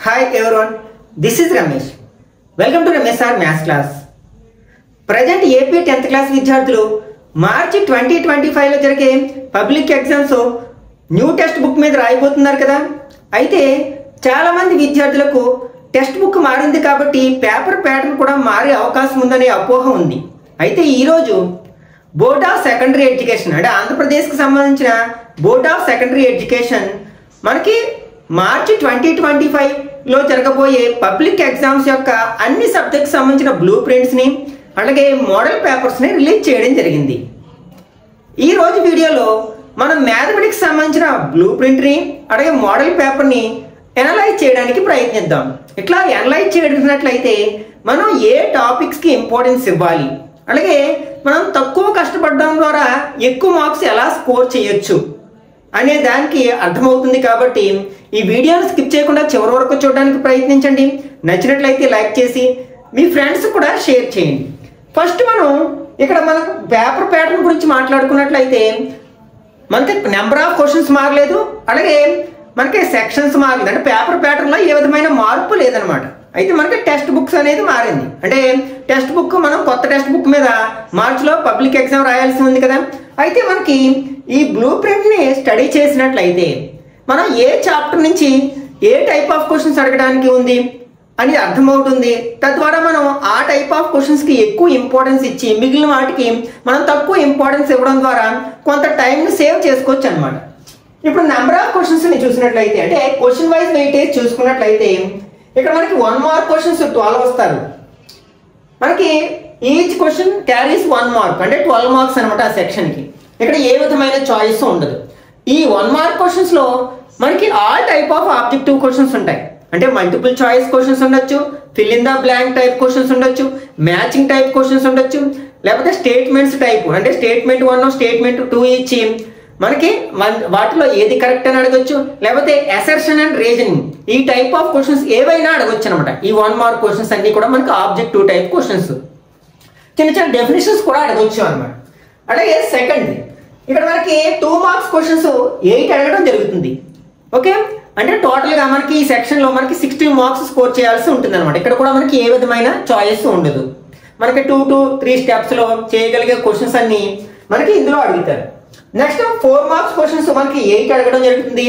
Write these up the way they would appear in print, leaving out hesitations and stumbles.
Hi everyone, this is Ramesh. Welcome to Ramesh Sir Maths class. Present AP 10th class విద్యార్థులు మార్చి 2025లో జరిగే public exams new text book మీద రాయబోతున్నారు కదా. అయితే చాలా మంది విద్యార్థులకు టెక్స్ట్ బుక్ మారింది కాబట్టి పేపర్ ప్యాటర్న్ కూడా మారే అవకాశం ఉందనే అపోహ ఉంది. అయితే ఈరోజు బోర్డ్ ఆఫ్ సెకండరీ ఎడ్యుకేషన్ అంటే ఆంధ్రప్రదేశ్కి సంబంధించిన బోర్డ్ ఆఫ్ సెకండరీ ఎడ్యుకేషన్ మనకి మార్చి 2025లో జరగబోయే పబ్లిక్ ఎగ్జామ్స్ యొక్క అన్ని సబ్జెక్ట్స్ సంబంధించిన బ్లూ ప్రింట్స్ని అలాగే మోడల్ పేపర్స్ని రిలీజ్ చేయడం జరిగింది. ఈరోజు వీడియోలో మనం మ్యాథమెటిక్స్ సంబంధించిన బ్లూ ప్రింట్ని అలాగే మోడల్ పేపర్ని ఎనలైజ్ చేయడానికి ప్రయత్నిద్దాం. ఇట్లా ఎనలైజ్ చేయడినట్లయితే మనం ఏ టాపిక్స్కి ఇంపార్టెన్స్ ఇవ్వాలి, అలాగే మనం తక్కువ కష్టపడడం ద్వారా ఎక్కువ మార్క్స్ ఎలా స్కోర్ చేయొచ్చు అనే దానికి అర్థమవుతుంది. కాబట్టి ఈ వీడియోని స్కిప్ చేయకుండా చివరి వరకు చూడడానికి ప్రయత్నించండి. నచ్చినట్లయితే లైక్ చేసి మీ ఫ్రెండ్స్ కూడా షేర్ చేయండి. ఫస్ట్ మనం ఇక్కడ మనకు పేపర్ ప్యాటర్న్ గురించి మాట్లాడుకున్నట్లయితే మనకి నెంబర్ ఆఫ్ క్వశ్చన్స్ మారలేదు, అలాగే మనకి సెక్షన్స్ మారలేదు. అంటే పేపర్ ప్యాటర్న్లో ఏ విధమైన మార్పు లేదనమాట. అయితే మనకి టెక్స్ట్ బుక్స్ అనేది మారింది. అంటే టెక్స్ట్ బుక్ మనం కొత్త టెక్స్ట్ బుక్ మీద మార్చిలో పబ్లిక్ ఎగ్జామ్ రాయాల్సి ఉంది కదా. అయితే మనకి ఈ బ్లూ ప్రింట్ని స్టడీ చేసినట్లయితే మనం ఏ చాప్టర్ నుంచి ఏ టైప్ ఆఫ్ క్వశ్చన్స్ అడగడానికి ఉంది అని అర్థమవుతుంది. తద్వారా మనం ఆ టైప్ ఆఫ్ క్వశ్చన్స్కి ఎక్కువ ఇంపార్టెన్స్ ఇచ్చి మిగిలిన వాటికి మనం తక్కువ ఇంపార్టెన్స్ ఇవ్వడం ద్వారా కొంత టైంని సేవ్ చేసుకోవచ్చు అనమాట. ఇప్పుడు నెంబర్ ఆఫ్ క్వశ్చన్స్ని చూసినట్లయితే అంటే క్వశ్చన్ వైజ్ వెయిటేజ్ చూసుకున్నట్లయితే ఇక్కడ మనకి 1 మార్క్ క్వశ్చన్స్ 12 వస్తారు. మనకి ఈచ్ క్వశ్చన్ క్యారీస్ 1 మార్క్ అంటే 12 మార్క్స్ అనమాట ఆ సెక్షన్కి. ఇక్కడ ఏ విధమైన చాయిస్ ఉండదు. ఈ 1 మార్క్ క్వశ్చన్స్లో మనకి all type of objective questions ఉంటాయి. అంటే మల్టిపుల్ చాయిస్ క్వశ్చన్స్ ఉండొచ్చు, fill in the blank type questions ఉండొచ్చు, మ్యాచింగ్ టైప్ క్వశ్చన్స్ ఉండొచ్చు, లేకపోతే స్టేట్మెంట్స్ టైప్ అంటే స్టేట్మెంట్ 1 స్టేట్మెంట్ 2 ఇచ్చి మనకి వాటిలో ఏది కరెక్ట్ అని అడగొచ్చు, లేకపోతే అసర్షన్ అండ్ రీజనింగ్ ఈ టైప్ ఆఫ్ క్వశ్చన్స్ ఏవైనా అడగొచ్చు అనమాట. ఈ 1 మార్క్ క్వశ్చన్స్ అన్ని కూడా మనకి ఆబ్జెక్టివ్ టైప్ క్వశ్చన్స్, చిన్న చిన్న డెఫినేషన్స్ కూడా అడగొచ్చు అనమాట. అలాగే సెకండ్ ఇక్కడ మనకి 2 మార్క్స్ క్వశ్చన్స్ 8 అడగడం జరుగుతుంది. ఓకే, అంటే టోటల్గా మనకి ఈ సెక్షన్లో మనకి 16 మార్క్స్ స్కోర్ చేయాల్సి ఉంటుంది అనమాట. ఇక్కడ కూడా మనకి ఏ విధమైన చాయిస్ ఉండదు. మనకి 2 to 3 స్టెప్స్లో చేయగలిగే క్వశ్చన్స్ అన్ని మనకి ఇందులో అడుగుతారు. నెక్స్ట్ 4 మార్క్స్ క్వశ్చన్స్ మనకి 8 అడగడం జరుగుతుంది.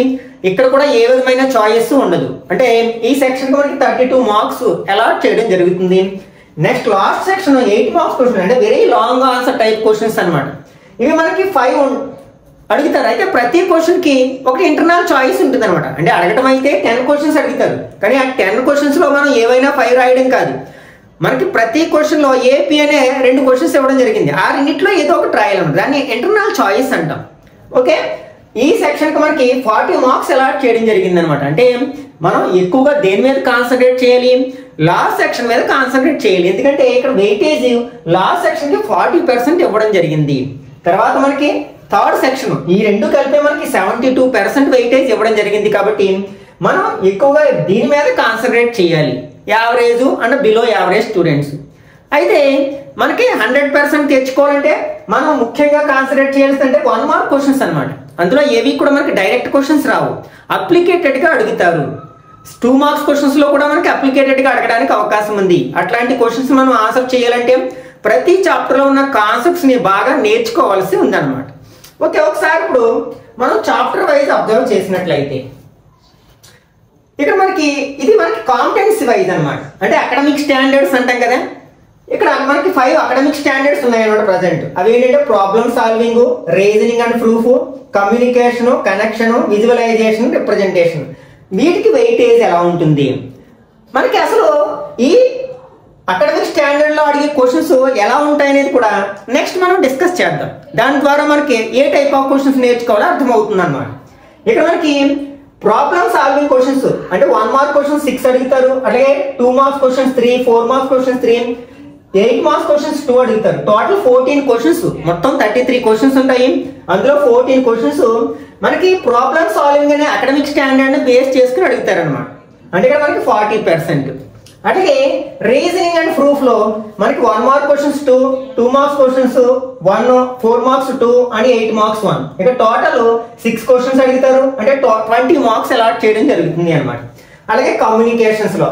ఇక్కడ కూడా ఏ విధమైన చాయిస్ ఉండదు. అంటే ఈ సెక్షన్కి మనకి 32 మార్క్స్ అలాట్ చేయడం జరుగుతుంది. Next last section 8 marks question అంటే very long answer type questions అనమాట. ఇవి మనకి 5 అడుగుతారు. అయితే ప్రతి క్వశ్చన్కి ఒక ఇంటర్నల్ చాయిస్ ఉంటుంది అనమాట. అంటే అడగటం అయితే 10 క్వశ్చన్స్ అడుగుతారు, కానీ ఆ 10 క్వశ్చన్స్లో మనం ఏవైనా 5 రాయడం కాదు. మనకి ప్రతి క్వశ్చన్లో ఏపీ అనే 2 క్వశ్చన్స్ ఇవ్వడం జరిగింది. ఆ రెండింటిలో ఏదో ఒకటి రాయాలన్నమాట. దాన్ని ఇంటర్నల్ చాయిస్ అంటాం. ఓకే, ఈ సెక్షన్కి మనకి 40 మార్క్స్ అలాట్ చేయడం జరిగింది అనమాట. అంటే మనం ఎక్కువగా దేని మీద కాన్సన్ట్రేట్ చేయాలి, లాస్ట్ సెక్షన్ మీద కాన్సన్ట్రేట్ చేయాలి. ఎందుకంటే ఇక్కడ వెయిటేజ్ లాస్ట్ సెక్షన్కి 40% ఇవ్వడం జరిగింది. తర్వాత మనకి థర్డ్ సెక్షన్ ఈ రెండు కలిపి మనకి 72% వెయిటేజ్ ఇవ్వడం జరిగింది. కాబట్టి మనం ఎక్కువగా దీని మీద కాన్సన్ట్రేట్ చేయాలి, average and below average students. అయితే మనకి 100% తెచ్చుకోవాలంటే మనం ముఖ్యంగా కాన్సన్ట్రేట్ చేయాల్సిందంటే 1 మార్క్ క్వశ్చన్స్ అనమాట. అందులో ఏవి కూడా మనకి డైరెక్ట్ క్వశ్చన్స్ రావు, అప్లికేటెడ్గా అడుగుతారు. 2 మార్క్స్ క్వశ్చన్స్లో కూడా మనకి అప్లికేటెడ్గా అడగడానికి అవకాశం ఉంది. అట్లాంటి క్వశ్చన్స్ మనం ఆన్సర్ చేయాలంటే ప్రతి చాప్టర్లో ఉన్న కాన్సెప్ట్స్ని బాగా నేర్చుకోవాల్సి ఉందన్నమాట. ఓకే, ఒకసారి ఇప్పుడు మనం చాప్టర్ వైజ్ అబ్జర్వ్ చేసినట్లయితే ఇక్కడ మనకి ఇది మనకి కాంపిటెన్సీ వైజ్ అనమాట. అంటే అకాడమిక్ స్టాండర్డ్స్ అంటాం కదా. ఇక్కడ మనకి 5 అకాడమిక్ స్టాండర్డ్స్ ఉన్నాయన్నమాట ప్రజెంట్. అవి ఏంటంటే problem solving, reasoning and proof, communication, connection, visualisation, representation. వీటికి వెయిటేజ్ ఎలా ఉంటుంది, మనకి అసలు ఈ అకాడమిక్ స్టాండర్డ్లో అడిగే క్వశ్చన్స్ ఎలా ఉంటాయనేది కూడా నెక్స్ట్ మనం డిస్కస్ చేద్దాం. దాని ద్వారా మనకి ఏ టైప్ ఆఫ్ క్వశ్చన్స్ నేర్చుకోవాలో అర్థమవుతుంది అనమాట. ఇక్కడ మనకి ప్రాబ్లమ్ సాల్వింగ్ క్వశ్చన్స్ అంటే 1 మార్క్ క్వశ్చన్స్ 6 అడుగుతారు, అలాగే 2 marks questions 3, 4 marks questions 3, 8 marks questions 2 అడుగుతారు. టోటల్ 14 క్వశ్చన్స్, మొత్తం 33 క్వశ్చన్స్ ఉంటాయి. అందులో 14 క్వశ్చన్స్ మనకి ప్రాబ్లమ్ సాల్వింగ్ అనే అకాడమిక్ స్టాండర్డ్ని బేస్ చేసుకుని అడుగుతారు అనమాట. అంటే ఇక్కడ మనకి 40%. అలాగే రీజనింగ్ అండ్ ప్రూఫ్ లో మనకి 1 mark questions 2, 2 marks questions 1, 4 marks 2 అని 8 మార్క్స్ 1. ఇక టోటల్ 6 క్వశ్చన్స్ అడుగుతారు. అంటే 20 మార్క్స్ అలాట్ చేయడం జరుగుతుంది అన్నమాట. అలాగే కమ్యూనికేషన్స్ లో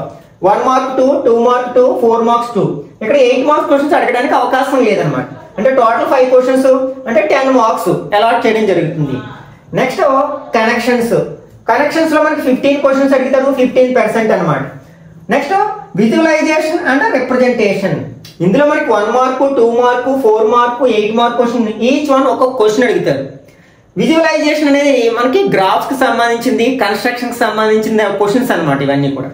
1 మార్క్ 2, 2 మార్క్ 2, 4 మార్క్స్ 2. ఇక్కడ 8 మార్క్స్ క్వశ్చన్స్ అడగడానికి అవకాశం లేదనమాట. అంటే టోటల్ 5 క్వశ్చన్స్ అంటే 10 మార్క్స్ అలాట్ చేయడం జరుగుతుంది. నెక్స్ట్ కనెక్షన్స్ లో మనకి 15 క్వశ్చన్స్ అడుగుతారు, 15% అనమాట. Next visualisation and representation. ఇందులో మనకి 1 mark, 2 mark, 4 mark, 8 mark question, each one ఒక్కొక్క క్వశ్చన్ అడుగుతారు. విజువలైజేషన్ అనేది మనకి గ్రాఫ్స్ కి సంబంధించింది, కన్స్ట్రక్షన్ కి సంబంధించిన క్వశ్చన్స్ అనమాట. ఇవన్నీ కూడా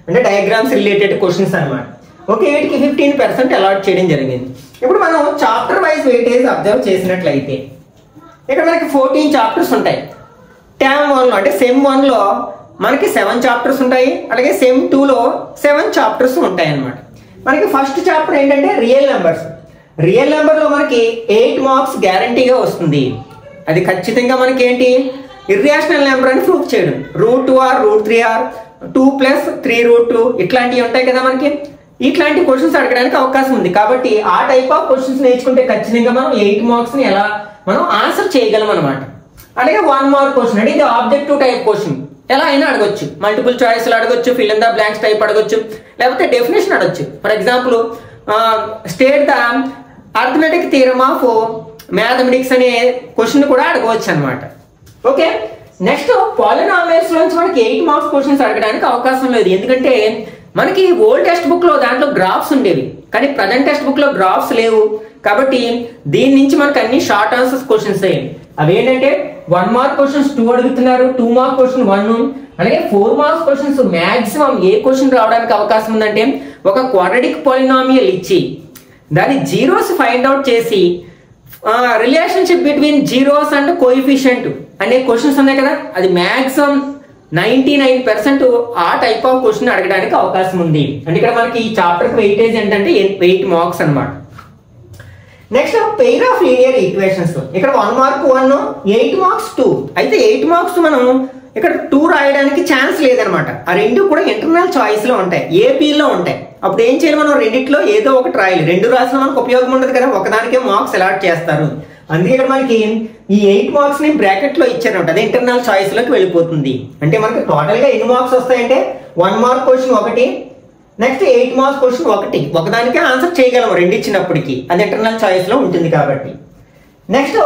అంటే డయాగ్రామ్స్ రిలేటెడ్ క్వశ్చన్స్ అనమాట. ఓకే, వీటికి 15% అలాట్ చేయడం జరిగింది. ఇప్పుడు మనం చాప్టర్ వైజ్ వెయిటేజ్ అబ్జర్వ్ చేసినట్లయితే ఇక్కడ మనకి 14 చాప్టర్స్ ఉంటాయి. టర్మ్ 1 అంటే సెమ్ 1లో మనకి 7 చాప్టర్స్ ఉంటాయి. అలాగే సెమ్ 2లో 7 చాప్టర్స్ ఉంటాయి అనమాట. మనకి ఫస్ట్ చాప్టర్ ఏంటంటే రియల్ నెంబర్స్. రియల్ నెంబర్లో మనకి 8 మార్క్స్ గ్యారంటీగా వస్తుంది. అది ఖచ్చితంగా మనకి ఏంటి, ఇర్రేషనల్ నెంబర్ అని ప్రూఫ్ చేయడం. √2r, √3r, 2 + 3√2 ఇట్లాంటివి ఉంటాయి కదా మనకి. ఇట్లాంటి క్వశ్చన్స్ అడగడానికి అవకాశం ఉంది. కాబట్టి ఆ టైప్ ఆఫ్ క్వశ్చన్స్ నేర్చుకుంటే ఖచ్చితంగా మనం 8 మార్క్స్ ని ఎలా మనం ఆన్సర్ చేయగలం అనమాట. అలాగే 1 మార్క్ క్వశ్చన్ అంటే ఇది ఆబ్జెక్టివ్ టైప్ క్వశ్చన్. ఎలా అయినా అడగొచ్చు, మల్టిపుల్ చాయిస్లు అడగొచ్చు, fill in the blanks type అడగొచ్చు, లేకపోతే డెఫినేషన్ అడగొచ్చు. For example state the arithmetic theorem of mathematics అనే క్వశ్చన్ కూడా అడగవచ్చు అనమాట. ఓకే, నెక్స్ట్ పాలినామియల్స్ లోంచి మనకి 8 మార్క్స్ క్వశ్చన్స్ అడగడానికి అవకాశం లేదు. ఎందుకంటే మనకి ఓల్డ్ టెక్స్ట్ బుక్ లో దాంట్లో గ్రాఫ్స్ ఉండేవి, కానీ ప్రజెంట్ టెక్స్ట్ బుక్ లో గ్రాఫ్స్ లేవు. కాబట్టి దీని నుంచి మనకి అన్ని షార్ట్ ఆన్సర్స్ క్వశ్చన్స్ అయ్యాయి. అవి ఏంటంటే 1 మార్క్ క్వశ్చన్స్ 2 అడుగుతున్నారు, 2 మార్క్ క్వశ్చన్ 1, అలాగే 4 మార్క్స్ క్వశ్చన్స్ మాక్సిమం ఏ క్వశ్చన్ రావడానికి అవకాశం ఉందంటే ఒక క్వాడ్రాటిక్ పాలినామియల్ ఇచ్చి దాని జీరోస్ ఫైండ్ అవుట్ చేసి relationship between zeros and coefficient అనే క్వశ్చన్స్ ఉన్నాయి కదా, అది మాక్సిమం 99% ఆ టైప్ ఆఫ్ క్వశ్చన్ అడగడానికి అవకాశం ఉంది. అంటే ఇక్కడ మనకి ఈ చాప్టర్ వెయిటేజ్ ఏంటంటే 8 మార్క్స్ అనమాట. Next pair of linear equations. ఇక్కడ 1 మార్క్ 1, 8 మార్క్స్ 2. అయితే 8 మార్క్స్ మనం ఇక్కడ 2 రాయడానికి ఛాన్స్ లేదనమాట. ఆ రెండు కూడా ఇంటర్నల్ చాయిస్ లో ఉంటాయి, ఏపీలో ఉంటాయి. అప్పుడు ఏం చేయాలి, మనం రెండిట్లో ఏదో ఒకటి రాయాలి. 2 రాసిన మనకు ఉపయోగం ఉండదు కదా, ఒకదానికే మార్క్స్ అలాట్ చేస్తారు. అందుకే ఇక్కడ మనకి ఈ 8 మార్క్స్ ని బ్రాకెట్ లో ఇచ్చారనమాట. అది ఇంటర్నల్ చాయిస్ లోకి వెళ్ళిపోతుంది. అంటే మనకి టోటల్ గా ఎన్ని మార్క్స్ వస్తాయంటే 1 mark question 1, next 8 marks question 1, ఒకదానికే ఆన్సర్ చేయగలము 2 ఇచ్చినప్పటికీ. అది ఇంటర్నల్ చాయిస్ లో ఉంటుంది కాబట్టి. Next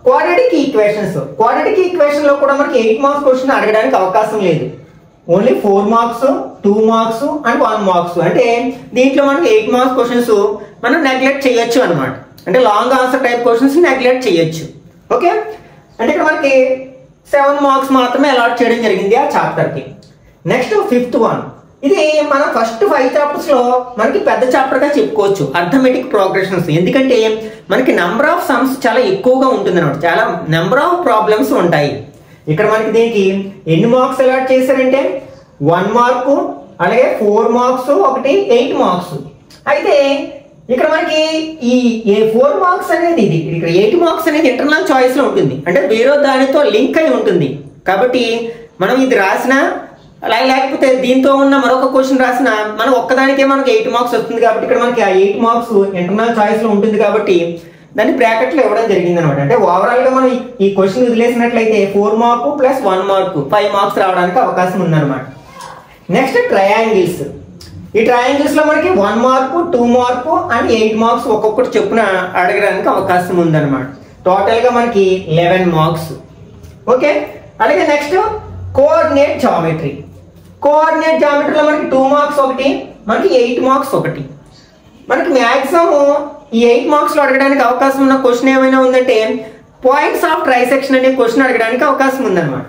quadratic equations. Quadratic equation లో కూడా మనకి 8 మార్క్స్ క్వశ్చన్ అడగడానికి అవకాశం లేదు. Only 4 marks, 2 marks and 1 marks. అంటే దీంట్లో మనకి 8 మార్క్స్ క్వశ్చన్స్ మనం నెగ్లెక్ట్ చేయొచ్చు అనమాట. అంటే long answer type questions neglect చేయొచ్చు. ఓకే, అంటే ఇక్కడ మనకి 7 మార్క్స్ మాత్రమే అలాట్ చేయడం జరిగింది ఆ చాప్టర్ కి. Next 5th one. ఇది మన ఫస్ట్ 5 చాప్టర్స్ లో మనకి పెద్ద చాప్టర్ గా చెప్పుకోవచ్చు, అర్థమెటిక్ ప్రోగ్రెషన్స్. ఎందుకంటే మనకి నెంబర్ ఆఫ్ సమ్స్ చాలా ఎక్కువగా ఉంటుంది అనమాట, చాలా నెంబర్ ఆఫ్ ప్రాబ్లమ్స్ ఉంటాయి. ఇక్కడ మనకి దీనికి ఎన్ని మార్క్స్ అలాట్ చేశారంటే 1 మార్కు, అలాగే 4 మార్క్స్, 8 మార్క్స్. అయితే ఇక్కడ మనకి ఈ 4 మార్క్స్ అనేది ఇది, ఇక్కడ 8 మార్క్స్ అనేది ఇంటర్నల్ చాయిస్ లో ఉంటుంది. అంటే వేరే దానితో లింక్ అయి ఉంటుంది. కాబట్టి మనం ఇది రాసిన లేకపోతే దీంతో ఉన్న మరొక క్వశ్చన్ రాసిన మనం ఒక్కదానికే మనకి 8 మార్క్స్ వస్తుంది. కాబట్టి ఇక్కడ మనకి ఆ 8 మార్క్స్ ఇంటర్నల్ చాయిస్ లో ఉంటుంది కాబట్టి దాన్ని బ్రాకెట్ లో ఇవ్వడం జరిగింది అనమాట. అంటే ఓవరాల్ గా మనం ఈ క్వశ్చన్ వదిలేసినట్లయితే 4 మార్కు ప్లస్ 1 మార్కు 5 మార్క్స్ రావడానికి అవకాశం ఉందన్నమాట. Next triangles. ఈ ట్రయాంగిల్స్ లో మనకి 1 మార్కు, 2 మార్కు అండ్ 8 మార్క్స్ ఒక్కొక్కటి చెప్పున అడగడానికి అవకాశం ఉందన్నమాట. టోటల్ గా మనకి 11 మార్క్స్. ఓకే, అలాగే నెక్స్ట్ కోఆర్డినేట్ జామెట్రీ. కోఆర్డినేట్ జామెట్రీలో మనకి 2 మార్క్స్ 1, మనకి 8 మార్క్స్ 1. మనకి మ్యాక్సిమం ఈ 8 మార్క్స్ లో అడగడానికి అవకాశం ఉన్న క్వశ్చన్ ఏమైనా ఉందంటే పాయింట్స్ ఆఫ్ ట్రైసెక్షన్ అనే క్వశ్చన్ అడగడానికి అవకాశం ఉందన్నమాట.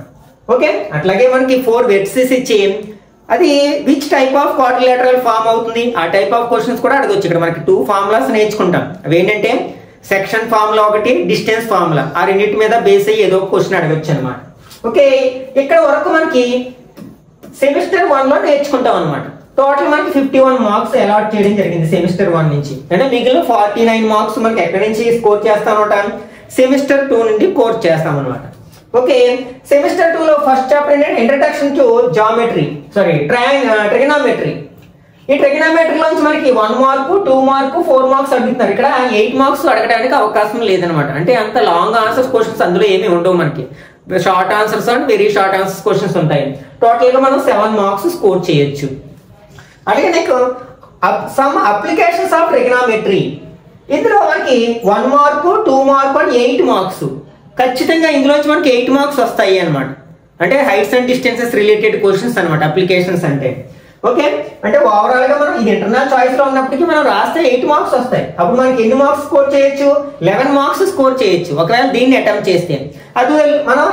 ఓకే, అట్లాగే మనకి 4 వెర్టిసెస్ ఇచ్చి అది which type of quadrilateral form అవుతుంది ఆ టైప్ ఆఫ్ క్వశ్చన్స్ కూడా అడగొచ్చు. ఇక్కడ మనకి 2 ఫార్ములాస్ నేర్చుకుంటాం. అవి ఏంటంటే సెక్షన్ ఫార్ములా 1, డిస్టెన్స్ ఫార్ములా. ఆ రెండింటి మీద బేస్ అయ్యి ఏదో క్వశ్చన్ అడగొచ్చు అనమాట. ఓకే, ఇక్కడ వరకు మనకి సెమిస్టర్ 1 లో నేర్చుకుంటాం అనమాట. టోటల్ మనకి 51 మార్క్స్ అలాట్ చేయడం జరిగింది సెమిస్టర్ 1 నుంచి. అంటే మిగిలిన 49 మార్క్స్ మనకి ఎక్కడి నుంచి స్కోర్ చేస్తామన్నమాట, సెమిస్టర్ 2 నుండి కోర్స్ చేస్తాం అనమాట. ఓకే, సెమిస్టర్ 2 లో ఫస్ట్ చాప్టర్ ఏంటంటే ఇంట్రడక్షన్ టు జామెట్రీ, ట్రిగనామెట్రీ. ఈ ట్రిగనామెట్రీ లోంచి మనకి 1 మార్కు, 2 మార్కు, 4 మార్క్స్ అడుగుతున్నారు. ఇక్కడ 8 మార్క్స్ అడగడానికి అవకాశం లేదనమాట. అంటే అంత లాంగ్ ఆన్సర్స్ క్వశ్చన్స్ అందులో ఏమీ ఉండవు మనకి. Short answers and very short answers questions ఉంటాయి. టోటల్గా మనం 7 మార్క్స్ స్కోర్ చేయొచ్చు. అలాగే నీకు సమ్ అప్లికేషన్స్ ఆఫ్ ట్రిగనామెట్రీ, ఇందులో మనకి 1 మార్కు 2 మార్కు అండ్ 8 మార్క్స్. ఖచ్చితంగా ఇందులోంచి మనకి 8 మార్క్స్ వస్తాయి అనమాట. అంటే heights and distances related questions అనమాట అప్లికేషన్స్ అంటే. ఓకే, అంటే ఓవరాల్ గా మనం ఇది ఇంటర్నల్ చాయిస్ లో ఉన్నప్పటికీ మనం రాస్తే 8 మార్క్స్ వస్తాయి. అప్పుడు మనకి ఎన్ని మార్క్స్ స్కోర్ చేయొచ్చు? 11 మార్క్స్ స్కోర్ చేయొచ్చు ఒకవేళ దీన్ని అటెంప్ట్ చేస్తే. అది మనం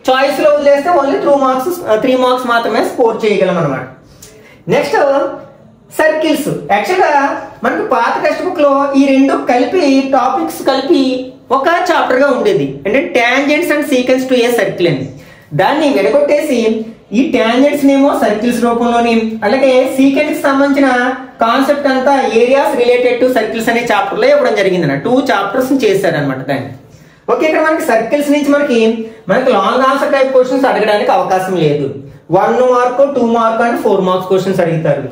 చాయిస్ లో వదిలేస్తే ఓన్లీ 3 మార్క్స్ మాత్రమే స్కోర్ చేయగలం అనమాట. Next circles. యాక్చువల్గా మనకు పాత టెక్స్ట్ బుక్ లో ఈ రెండు కలిపి టాపిక్స్ కలిపి ఒక చాప్టర్ గా ఉండేది, అంటే tangents and sequence to a circle అని. దాన్ని విడగొట్టేసి ఈ టాంజెంట్స్ నేమో సర్కిల్స్ రూపంలోని, అలాగే సీక్వెన్స్ కి సంబంధించిన కాన్సెప్ట్ అంతా ఏరియాస్ రిలేటెడ్ టు సర్కిల్స్ అనే చాప్టర్ లో ఇవ్వడం జరిగింది అన్న. 2 చాప్టర్స్ చేశారనమాట దాన్ని. ఓకే, ఇక్కడ మనకి సర్కిల్స్ నుంచి మనకి లాంగ్ ఆన్సర్ టైప్ క్వశ్చన్స్ అడగడానికి అవకాశం లేదు. 1 mark 2 mark and 4 marks questions అడుగుతారు.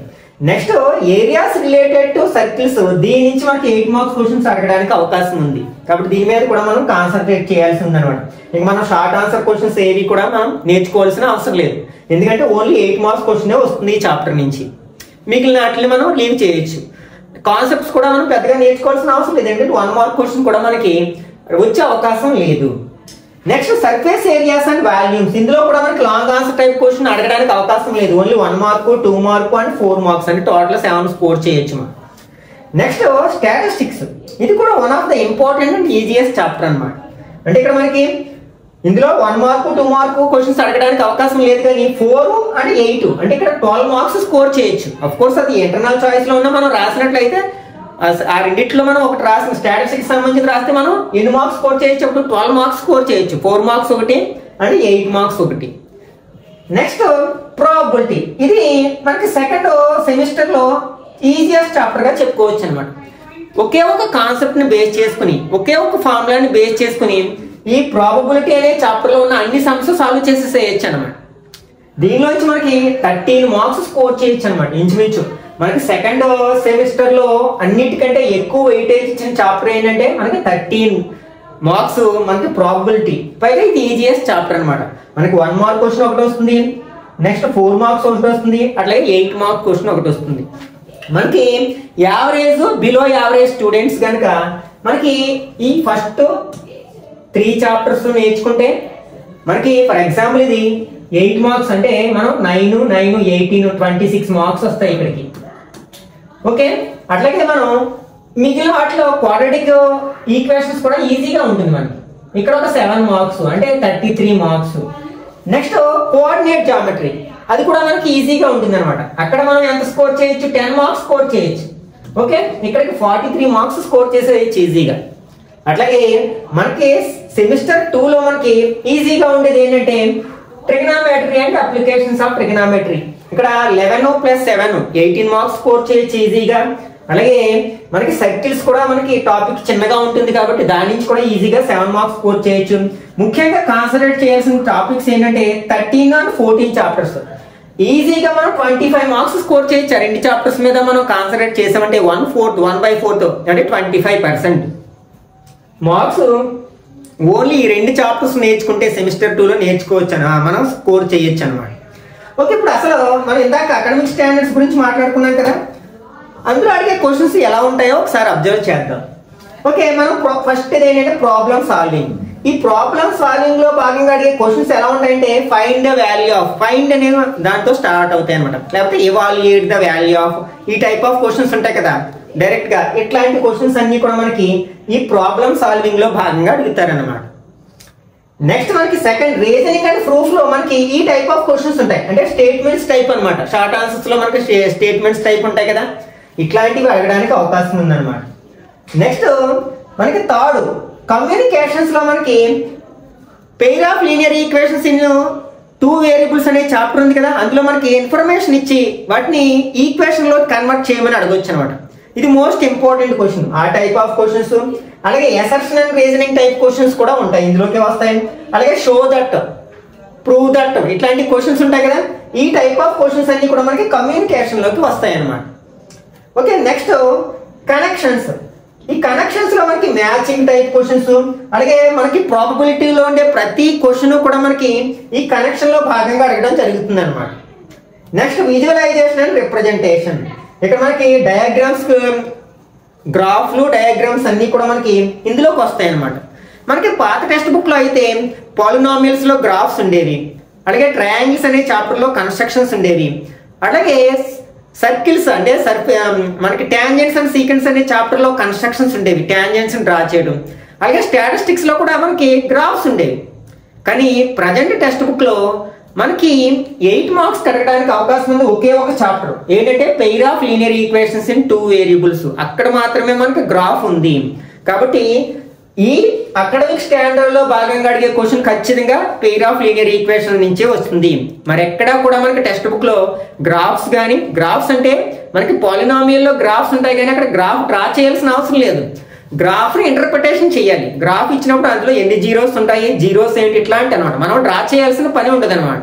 Next areas related to circles, దీని నుంచి మనకి 8 మార్క్స్ క్వశ్చన్స్ అడగడానికి అవకాశం ఉంది. కాబట్టి దీని మీద కూడా మనం కాన్సన్ట్రేట్ చేయాల్సి ఉంది అనమాట. ఇంక మనం షార్ట్ ఆన్సర్ క్వశ్చన్స్ ఏవి కూడా మనం నేర్చుకోవాల్సిన అవసరం లేదు, ఎందుకంటే ఓన్లీ 8 మార్క్స్ క్వశ్చన్ వస్తుంది ఈ చాప్టర్ నుంచి. మిగిలిన వాటిని మనం లీవ్ చేయొచ్చు. కాన్సెప్ట్స్ కూడా మనం పెద్దగా నేర్చుకోవాల్సిన అవసరం లేదు, ఎందుకంటే 1 మార్క్ క్వశ్చన్ కూడా మనకి వచ్చే అవకాశం లేదు. Next surface areas and volumes, ఇందులో కూడా మనకి లాంగ్ ఆన్సర్ టైప్ క్వశ్చన్ అడగడానికి అవకాశం లేదు. Only 1 mark 2 mark and 4 marks అంటే టోటల్ 7 స్కోర్ చేయొచ్చు మనం. నెక్స్ట్ స్టాటిస్టిక్స్, ఇది కూడా one of the important and easiest chapter అనమాట. అంటే ఇక్కడ మనకి ఇందులో 1 మార్కు 2 మార్కు క్వశ్చన్స్ అడగడానికి అవకాశం లేదు, కానీ 4 అండ్ 8 అంటే ఇక్కడ 12 మార్క్స్ స్కోర్ చేయొచ్చు. అఫ్ కోర్స్ అది ఇంటర్నల్ చాయిస్ లో ఉన్న మనం రాసినట్లయితే ఆ రెండిట్లో మనం ఒకటి రాసిన స్టాటిస్టిక్స్ సంబంధించి రాస్తే మనం ఎన్ని మార్క్స్ స్కోర్ చేయొచ్చు? అప్పుడు 12 మార్క్స్ స్కోర్ చేయొచ్చు. 4 మార్క్స్ ఒకటి అండ్ 8 మార్క్స్ ఒకటి. నెక్స్ట్ ప్రాబబిలిటీ, ఇది మనకి సెకండ్ సెమిస్టర్ లో ఈజియెస్ట్ చాప్టర్ గా చెప్పుకోవచ్చు అనమాట. ఒకే ఒక కాన్సెప్ట్ ని బేస్ చేసుకుని, ఒకే ఒక ఫార్ములాని బేస్ చేసుకుని ఈ ప్రాబబిలిటీ అనే చాప్టర్ లో ఉన్న అన్ని సమ్స్ సాల్వ్ చేసేసేయచ్చు అనమాట. దీనిలోంచి మనకి 13 మార్క్స్ స్కోర్ చేయొచ్చు అనమాట ఇంచుమించు. మనకి సెకండ్ సెమిస్టర్ లో అన్నిటికంటే ఎక్కువ వెయిటేజ్ ఇచ్చిన చాప్టర్ ఏంటంటే మనకి 13 మార్క్స్ మనకి ప్రాబబిలిటీ. పైగా ఇది ఈజియెస్ట్ చాప్టర్ అనమాట. మనకి 1 మార్క్ క్వశ్చన్ ఒకటి వస్తుంది, నెక్స్ట్ 4 మార్క్స్ ఒకటి వస్తుంది, అట్లాగే 8 మార్క్ క్వశ్చన్ ఒకటి వస్తుంది. మనకి యావరేజ్ బిలో యావరేజ్ స్టూడెంట్స్ కనుక మనకి ఈ ఫస్ట్ 3 చాప్టర్స్ నేర్చుకుంటే మనకి ఫర్ ఎగ్జాంపుల్ ఇది 8 మార్క్స్ అంటే మనం 9, 9, 18, 26 మార్క్స్ వస్తాయి ఇక్కడికి. ఓకే, అట్లాగే మనం మిగిలిన వాటిలో క్వాడ్రాటిక్ ఈక్వేషన్స్ కూడా ఈజీగా ఉంటుంది మనకి. ఇక్కడ ఒక 7 మార్క్స్ అంటే 33 మార్క్స్. నెక్స్ట్ కోఆర్డినేట్ జామెట్రీ, అది కూడా మనకి ఈజీగా ఉంటుంది అనమాట. అక్కడ మనం ఎంత స్కోర్ చేయొచ్చు? 10 మార్క్స్ స్కోర్ చేయొచ్చు. ఓకే, ఇక్కడికి 43 మార్క్స్ స్కోర్ చేసేయచ్చు ఈజీగా. అట్లాగే మనకి సెమిస్టర్ 2 లో మనకి ఈజీగా ఉండేది ఏంటంటే trigonometry and applications of trigonometry. ఇక్కడ 11 + 7 18 మార్క్స్ స్కోర్ చేయొచ్చు ఈజీగా. అలాగే మనకి సర్కిల్స్ కూడా మనకి టాపిక్ చిన్నగా ఉంటుంది కాబట్టి దాని నుంచి కూడా ఈజీగా 7 మార్క్స్ స్కోర్ చేయొచ్చు. ముఖ్యంగా కాన్సన్ట్రేట్ చేయాల్సిన టాపిక్స్ ఏంటంటే 13 and 14 చాప్టర్స్. ఈజీగా మనం 25 మార్క్స్ స్కోర్ చేయొచ్చు. 2 చాప్టర్స్ మీద మనం కాన్సన్ట్రేట్ చేసామంటే 1/4 అంటే 25% మార్క్స్ ఓన్లీ ఈ 2 చాప్టర్స్ నేర్చుకుంటే సెమిస్టర్ 2 లో నేర్చుకోవచ్చు మనం స్కోర్ చేయొచ్చు అనమాట. ఓకే, ఇప్పుడు అసలు మనం ఇందాక అకాడమిక్ స్టాండర్డ్స్ గురించి మాట్లాడుకున్నాం కదా, అందులో అడిగే క్వశ్చన్స్ ఎలా ఉంటాయో ఒకసారి అబ్జర్వ్ చేద్దాం. ఓకే, మనం ఫస్ట్ ఏంటంటే ప్రాబ్లమ్ సాల్వింగ్. ఈ ప్రాబ్లమ్ సాల్వింగ్ లో భాగంగా అడిగే క్వశ్చన్స్ ఎలా ఉంటాయంటే find the value of, find అనే దాంతో స్టార్ట్ అవుతాయి అనమాట. లేకపోతే ఎవాల్యుయేట్ ద వాల్యూ ఆఫ్, ఈ టైప్ ఆఫ్ క్వశ్చన్స్ ఉంటాయి కదా డైరెక్ట్ గా. ఇట్లాంటి క్వశ్చన్స్ అన్ని కూడా మనకి ఈ ప్రాబ్లమ్ సాల్వింగ్ లో భాగంగా అడుగుతారనమాట. నెక్స్ట్ మనకి సెకండ్ రీజనింగ్ అండ్ ప్రూఫ్ లో మనకి ఈ టైప్ ఆఫ్ క్వశ్చన్స్ ఉంటాయి, అంటే స్టేట్మెంట్స్ టైప్ అనమాట. షార్ట్ ఆన్సర్స్ లో మనకి స్టేట్మెంట్స్ టైప్ ఉంటాయి కదా, ఇట్లాంటివి అడగడానికి అవకాశం ఉందన్నమాట. నెక్స్ట్ మనకి థర్డ్ కమ్యూనికేషన్స్ లో మనకి pair of linear equations in 2 variables అనే చాప్టర్ ఉంది కదా, అందులో మనకి ఇన్ఫర్మేషన్ ఇచ్చి వాటిని ఈక్వేషన్ లో కన్వర్ట్ చేయమని అడగొచ్చు అనమాట. ఇది మోస్ట్ ఇంపార్టెంట్ క్వశ్చన్. ఆ టైప్ ఆఫ్ క్వశ్చన్స్, అలాగే assertion and reasoning type questions కూడా ఉంటాయి ఇందులోకి వస్తాయి. అలాగే షో దట్, ప్రూవ్ దట్, ఇట్లాంటి క్వశ్చన్స్ ఉంటాయి కదా, ఈ టైప్ ఆఫ్ క్వశ్చన్స్ అన్ని కూడా మనకి కమ్యూనికేషన్ లోకి వస్తాయి అన్నమాట. Okay, next connections. ఈ కనెక్షన్స్ లో మనకి మ్యాచింగ్ టైప్ క్వశ్చన్స్, అలాగే మనకి ప్రాబబిలిటీలో ఉండే ప్రతి క్వశ్చన్ కూడా మనకి ఈ కనెక్షన్ లో భాగంగా అడగడం జరుగుతుంది అనమాట. Next visualisation and representation. ఇక్కడ మనకి డయాగ్రామ్స్, గ్రాఫ్లు, డయాగ్రామ్స్ అన్ని కూడా మనకి ఇందులోకి వస్తాయి అనమాట. మనకి పాత టెక్స్ట్ బుక్ లో అయితే పాలినామియల్స్ లో గ్రాఫ్స్ ఉండేవి, అలాగే ట్రయాంగిల్స్ అనే చాప్టర్ లో కన్స్ట్రక్షన్స్ ఉండేవి, అలాగే సర్కిల్స్ అంటే మనకి టాంజెంట్స్ అండ్ సీక్వెన్స్ అనే చాప్టర్ లో కన్స్ట్రక్షన్స్ ఉండేవి, టాంజెంట్స్ డ్రా చేయడం, అలాగే స్టాటిస్టిక్స్ లో కూడా మనకి గ్రాఫ్స్ ఉండేవి. కానీ ప్రజెంట్ టెక్స్ట్ బుక్ లో మనకి 8 మార్క్స్ కట్టడానికి అవకాశం ఉంది ఒకే ఒక చాప్టర్, ఏంటంటే pair of linear equations in 2 variables. అక్కడ మాత్రమే మనకి గ్రాఫ్ ఉంది. కాబట్టి ఈ అకాడమిక్ స్టాండర్డ్ లో భాగంగా అడిగే క్వశ్చన్ ఖచ్చితంగా పెయిర్ ఆఫ్ లీనియర్ ఈక్వేషన్ నుంచే వస్తుంది. మరి ఎక్కడా కూడా మనకి టెక్స్ట్ బుక్ లో గ్రాఫ్స్ కానీ, గ్రాఫ్స్ అంటే మనకి పాలినామియల్ లో గ్రాఫ్స్ ఉంటాయి కానీ అక్కడ గ్రాఫ్ డ్రా చేయాల్సిన అవసరం లేదు. గ్రాఫ్ ని ఇంటర్ప్రిటేషన్ చేయాలి. గ్రాఫ్ ఇచ్చినప్పుడు అందులో ఎన్ని జీరోస్ ఉంటాయి, జీరోస్ ఏంటి, ఇట్లాంటి అనమాట. మనం డ్రా చేయాల్సిన పని ఉండదు అనమాట.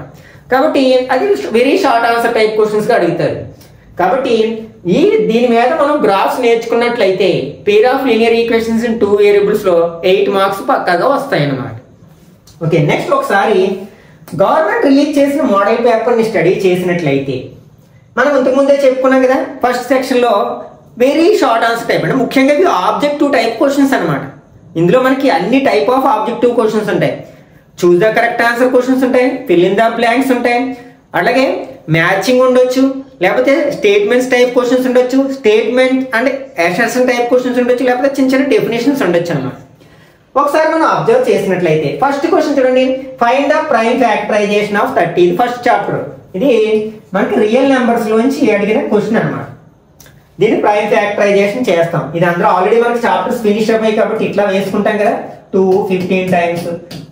కాబట్టి అది very short answer type questions గా అడుగుతారు. కాబట్టి దీని మీద మనం గ్రాఫ్స్ నేర్చుకున్నట్లయితే pair of linear equations in 2 variables లో 8 మార్క్స్ పక్కాగా వస్తాయి అన్నమాట. ఓకే, నెక్స్ట్ ఒకసారి గవర్నమెంట్ రిలీజ్ చేసిన మోడల్ పేపర్ ని స్టడీ చేసినట్లయితే మనం ఇంతకుముందే చెప్పుకున్నాం కదా, ఫస్ట్ సెక్షన్ లో వెరీ షార్ట్ ఆన్సర్ టైప్ అంటే ముఖ్యంగా ఇవి ఆబ్జెక్టివ్ టైప్ క్వశ్చన్స్ అనమాట. ఇందులో మనకి అన్ని టైప్ ఆఫ్ ఆబ్జెక్టివ్ క్వశ్చన్స్ ఉంటాయి. Choose the correct answer questions ఉంటాయి, ఫిల్ ఇన్ ద బ్లాంక్స్ ఉంటాయి, అలాగే మ్యాచింగ్ ఉండొచ్చు, లేకపోతే స్టేట్మెంట్స్ టైప్ క్వశ్చన్స్ ఉండొచ్చు, statement and assertion type questions ఉండొచ్చు, లేకపోతే చిన్న చిన్న డెఫినేషన్స్ ఉండొచ్చు అనమాట. ఒకసారి మనం అబ్జర్వ్ చేసినట్లయితే ఫస్ట్ క్వశ్చన్ చూడండి, find the prime factorisation of 30. ఇది ఫస్ట్ చాప్టర్. ఇది మనకి రియల్ నెంబర్స్ లోంచి అడిగిన క్వశ్చన్ అనమాట. దీన్ని ప్రైమ్ ఫ్యాక్టరైజేషన్ చేస్తాం. ఇది అందరూ ఆల్రెడీ మనకి చాప్టర్స్ ఫినిష్ అయిపోయి కాబట్టి ఇట్లా వేసుకుంటాం కదా, 2 15 టైమ్స్,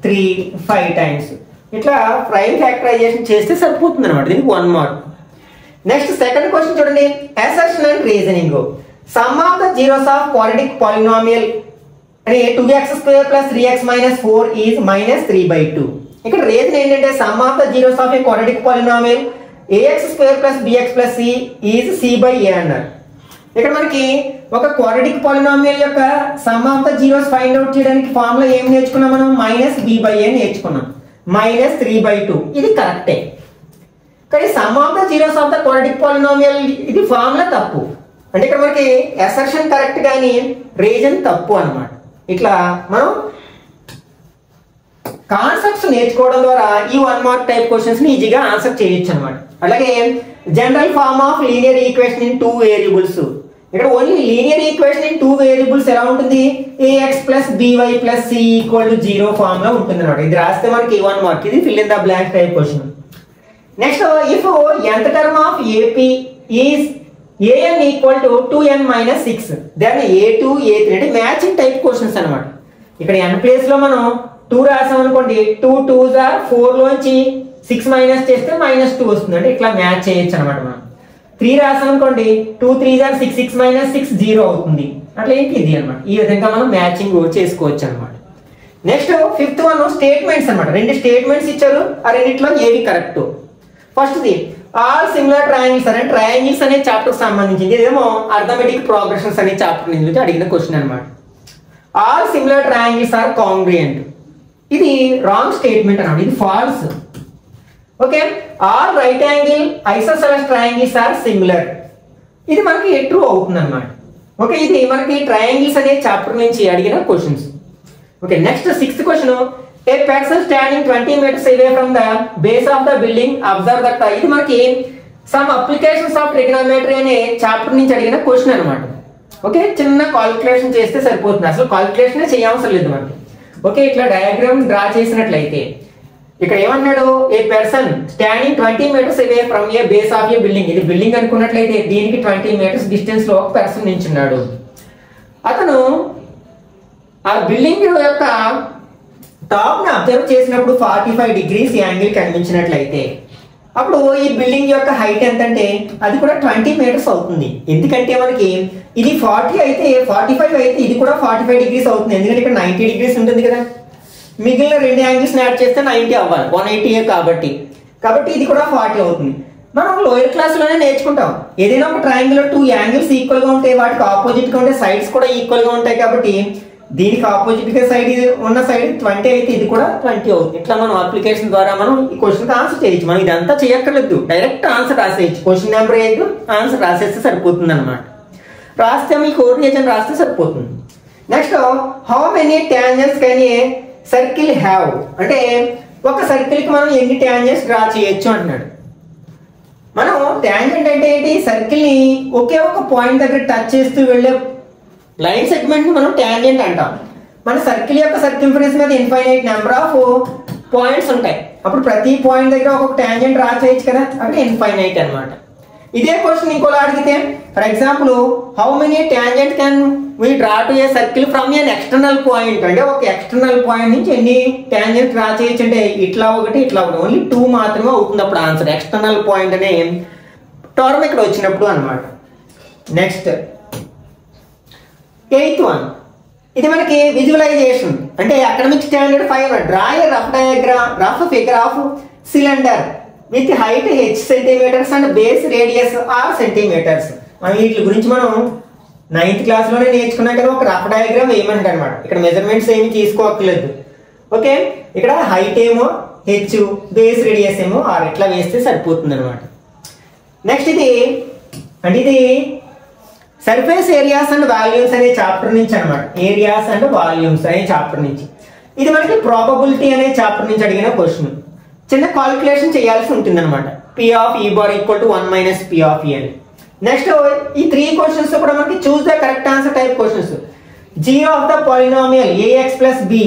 3 5 టైమ్స్, ఇట్లా ప్రైమ్ ఫ్యాక్టరైజేషన్ చేస్తే సరిపోతుంది అనమాట. దీనికి 1 మార్క్. నెక్స్ట్ సెకండ్ క్వశ్చన్ చూడండి, assertion and reasoning. Some of the zeros of quadratic polynomial అని 2x² + 3x - 4 ఈజ్ -3/2. ఇక్కడ రీజన్ ఏంటంటే some of the zeros of A quadratic polynomial ax² + bx + c is c/a అన్నారు. ఇక్కడ మనకి ఒక quadratic polynomial యొక్క some of the zeros find out చేయడానికి formula ఏం నేర్చుకున్నాం మనం, -b/a నేర్చుకున్నాం, -3/2. ఇది కరెక్టే. కానీ some of the zeros of the quadratic polynomial ఇది ఫార్ములా తప్పు. అంటే ఇక్కడ మనకి అసర్షన్ కరెక్ట్ కానీ రీజన్ తప్పు అన్నమాట. ఇట్లా మనం కాన్సెప్ట్స్ నేర్చుకోవడం ద్వారా ఈ 1 మార్క్ టైప్ క్వశ్చన్స్ ని ఈజీగా ఆన్సర్ చేయొచ్చు అనమాట. అలాగే general form of linear equation in 2 variables. ఇక్కడ only linear equation in 2 variables ఎలా ఉంటుంది, ax + by + c = 0 ఫార్మ్ లో ఉంటుంది అనమాట. ఇది రాస్తే మనకి 1 మార్క్. ఇది fill in the blank type question. Next, if nth term of AP is an = 2n - 6 then a2 a3 అంటే మ్యాచింగ్ టైప్ క్వశ్చన్స్ అనమాట. ఇక్కడ n ప్లేస్ లో మనం 2 రాసాం అనుకోండి, 2 2s are 4 లోంచి 6 మైనస్ చేస్తే -2 వస్తుంది. అంటే ఇట్లా మ్యాచ్ చేయొచ్చు అనమాట. మనం 3 రాసాం అనుకోండి, 2 3s are 6 6 - 6 0 అవుతుంది. అట్లా ఏంటి ఇది అనమాట. ఈ విధంగా మనం మ్యాచింగ్ చేసుకోవచ్చు అనమాట. నెక్స్ట్ ఫిఫ్త్ వన్ స్టేట్మెంట్స్ అనమాట. 2 స్టేట్మెంట్స్ ఇచ్చారు, ఆ రెండిట్లో ఏవి correct. First the all similar triangles అనే ట్రయాంగిల్స్ అనే చాప్టర్ సంబంధించింది. ఇదేమో అర్థమెటిక్ ప్రోగ్రెషన్స్ అనే చాప్టర్ నుంచి అడిగిన క్వశ్చన్ అనమాట. All similar triangles are congruent. ఇది రాంగ్ స్టేట్మెంట్ అన్నమాట, ఇది false. Okay, all right angle isosceles triangles are similar. ఇది మనకి ట్రూ అవుతుంది అనమాట. ఓకే, ఇది మనకి ట్రయాంగిల్స్ అనే చాప్టర్ నుంచి అడిగిన questions. Okay, next 6th question, a person standing 20 meters away from the base of the building observe that. ఇది మనకి సమ్ అప్లికేషన్స్ ఆఫ్ ట్రిగనోమెట్రీ అనే చాప్టర్ నుంచి అడిగిన క్వశ్చన్ అనమాట. ఓకే, చిన్న కాలిక్యులేషన్ చేస్తే సరిపోతుంది, అసలు కాలిక్యులేషన్ చేయవసరం లేదు మనకి. ఓకే, ఇట్లా డయాగ్రామ్ డ్రా చేసినట్లయితే ఇక్కడ ఏమన్నాడు, ఏ person standing 20 meters away from a base of a building. ఇది బిల్డింగ్ అనుకున్నట్లయితే దీనికి 20 meters డిస్టెన్స్ లో ఒక పర్సన్ నిల్చున్నాడు. అతను ఆ బిల్డింగ్ యొక్క టాప్ ని అబ్జర్వ్ చేసినప్పుడు 45 degrees యాంగిల్ కనిపించినట్లయితే అప్పుడు ఈ బిల్డింగ్ యొక్క హైట్ ఎంత అంటే అది కూడా 20 meters అవుతుంది. ఎందుకంటే మనకి ఇది 40 అయితే 45 అయితే ఇది కూడా 45 degrees అవుతుంది. ఎందుకంటే ఇక్కడ 90 degrees ఉంటుంది కదా, మిగిలిన 2 యాంగిల్స్ యాడ్ చేస్తే 90 అవ్వాలి, 180 కాబట్టి ఇది కూడా 40 అవుతుంది. మనం లోయర్ క్లాస్లోనే నేర్చుకుంటాం. ఏదైనా ఒక ట్రయాంగిల్ 2 యాంగిల్స్ ఈక్వల్గా ఉంటాయి, వాటికి ఆపోజిట్గా ఉంటే సైడ్స్ కూడా ఈక్వల్గా ఉంటాయి. కాబట్టి దీనికి ఆపోజిట్గా సైడ్ ఉన్న సైడ్ 20 అయితే ఇది కూడా 20 అవుతుంది. ఇట్లా మనం అప్లికేషన్ ద్వారా మనం ఈ క్వశ్చన్కి ఆన్సర్ చేయొచ్చు. మనం ఇదంతా చేయక్కర్లేదు, డైరెక్ట్ ఆన్సర్ రాసేయచ్చు. క్వశ్చన్ నెంబర్ 8 ఆన్సర్ రాసేస్తే సరిపోతుంది అనమాట. రాస్తే మీ కోఆర్డినేషన్ రాస్తే సరిపోతుంది. Next, how many tangents can a circle have, అంటే ఒక సర్కిల్కి మనం ఎన్ని ట్యాంజెంట్స్ డ్రా చేయొచ్చు అంటున్నాడు. మనం ట్యాంజెంట్ అంటే ఏంటి? సర్కిల్ని ఒకే ఒక పాయింట్ దగ్గర టచ్ చేస్తూ వెళ్ళే లైన్ సెగ్మెంట్ ని మనం ట్యాంజెంట్ అంటాం. మన సర్కిల్ యొక్క సర్కంఫరెన్స్ మీద ఇన్ఫైనైట్ నెంబర్ ఆఫ్ పాయింట్స్ ఉంటాయి. అప్పుడు ప్రతి పాయింట్ దగ్గర ఒక్కొక్క ట్యాంజెంట్ డ్రా చేయొచ్చు కదా, అక్కడ ఇన్ఫైనైట్ అనమాట. ఇదే క్వశ్చన్ ఇంకోలా అడిగితే, for example, how many tangent can we draw to a circle from an external point, అంటే ఒక ఎక్స్టర్నల్ పాయింట్ నుంచి ఎన్ని ట్యాంజెంట్ డ్రా చేయొచ్చు అంటే ఇట్లా ఒకటి ఇట్లా ఒకటి, ఓన్లీ 2 మాత్రమే అవుతుంది అప్పుడు ఆన్సర్. ఎక్స్టర్నల్ పాయింట్ అనే టర్మ్ ఇక్కడ వచ్చినప్పుడు అనమాట. నెక్స్ట్ 8th వన్, ఇది మనకి విజువలైజేషన్, అంటే academic standard 5 draw a rough figure of cylinder with height h centimetres and base radius r centimetres. మనం వీటి గురించి మనం 9th క్లాస్లోనే నేర్చుకున్నాం కదా. ఒక రఫ్ డయాగ్రామ్ వేయమంటారు అనమాట. ఇక్కడ మెజర్మెంట్స్ ఏమి తీసుకోవట్లేదు. ఓకే, ఇక్కడ హైట్ ఏమో h, బేస్ రేడియస్ ఏమో r, ఇట్లా వేస్తే సరిపోతుంది అనమాట. నెక్స్ట్ ఇది సర్ఫేస్ ఏరియాస్ అండ్ వాల్యూమ్స్ అనే చాప్టర్ నుంచి అనమాట. ఏరియాస్ అండ్ వాల్యూమ్స్ అనే చాప్టర్ నుంచి. ఇది మనకి ప్రాబబిలిటీ అనే చాప్టర్ నుంచి అడిగిన క్వశ్చన్. చిన్న కాలిక్యులేషన్ చేయాల్సి ఉంటుంది అనమాట. P of E bar equal to 1 minus P of E అని. నెక్స్ట్ ఈ 3 క్వశ్చన్స్ కూడా మనకి choose the correct answer type questions. Zero of the polynomial AX plus B,